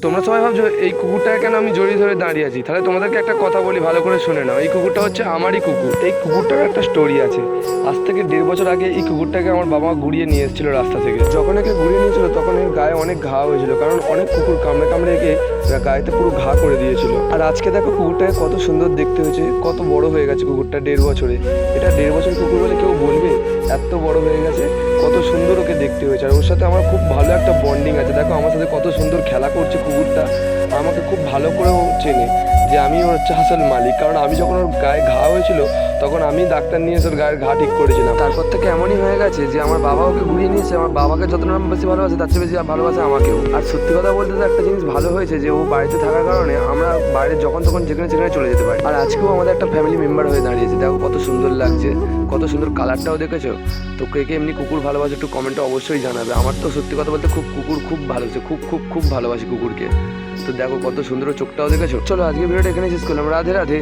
তোমরা সবাই ভাবছো এই কুকুরটাকে কেন আমি জড়িয়ে ধরে দাঁড়িয়ে আছি, তাহলে তোমাদেরকে একটা কথা বলি, ভালো করে শুনে নাও। এই কুকুরটা হচ্ছে আমারই কুকুর। এই কুকুরটার একটা স্টোরি আছে। আজ থেকে 1.5 বছর আগে এই কুকুরটাকে আমার বাবা ঘুরিয়ে নিয়ে এসেছিল রাস্তা থেকে। যখন একে ঘুরিয়ে নিয়েছিল তখন এর গায়ে অনেক ঘা হয়েছিল, কারণ অনেক কুকুর কামড়ে কামড়ে একে গায়েতে পুরো ঘা করে দিয়েছিল। আর আজকে দেখো কুকুরটাকে কত সুন্দর দেখতে হয়েছে, কত বড় হয়ে গেছে কুকুরটা 1.5 বছরে। এটা 1.5 বছর কুকুর বলে কেউ বলবে? এত বড় হয়ে গেছে, কত সুন্দর ওকে দেখতে হয়েছে। আর ওর সাথে আমার খুব ভালো একটা বন্ডিং আছে। দেখো আমার সাথে কত সুন্দর খেলা করছে কুকুরটা, আমাকে খুব ভালো করে ও চেনে যে আমি ওর হচ্ছে আসল মালিক। কারণ আমি যখন ওর গায়ে ঘা হয়েছিল তখন আমি ডাক্তার নিয়ে এসে ওর গায়ের ঘা ঠিক করেছিলাম। তারপর থেকে এমনই হয়ে গেছে যে আমার বাবা ওকে ঘুরিয়ে নিয়েছে। আমার বাবাকে যতটা বেশি ভালোবাসে তার চেয়ে বেশি ভালোবাসে আমাকেও। আর সত্যি কথা বলতে তো একটা জিনিস ভালো হয়েছে যে ও বাড়িতে থাকার কারণে আমরা বাইরে যখন তখন যেখানে সেখানে চলে যেতে পারি। আর আজকেও আমাদের একটা ফ্যামিলি মেম্বার হয়ে দাঁড়িয়েছে। দেখো কত সুন্দর লাগছে, কত সুন্দর কালারটাও দেখেছো। তো কে কে এমনি কুকুর ভালোবাসে একটু কমেন্টে অবশ্যই জানাবে। আমার তো সত্যি কথা বলতে কুকুর খুব ভালোবাসে, খুব ভালোবাসি কুকুরকে। তো দেখো কত সুন্দর চোখটাও দেখেছো। চলো আজকে ভিডিওটা এখানে শেষ করলাম। রাধে রাধে।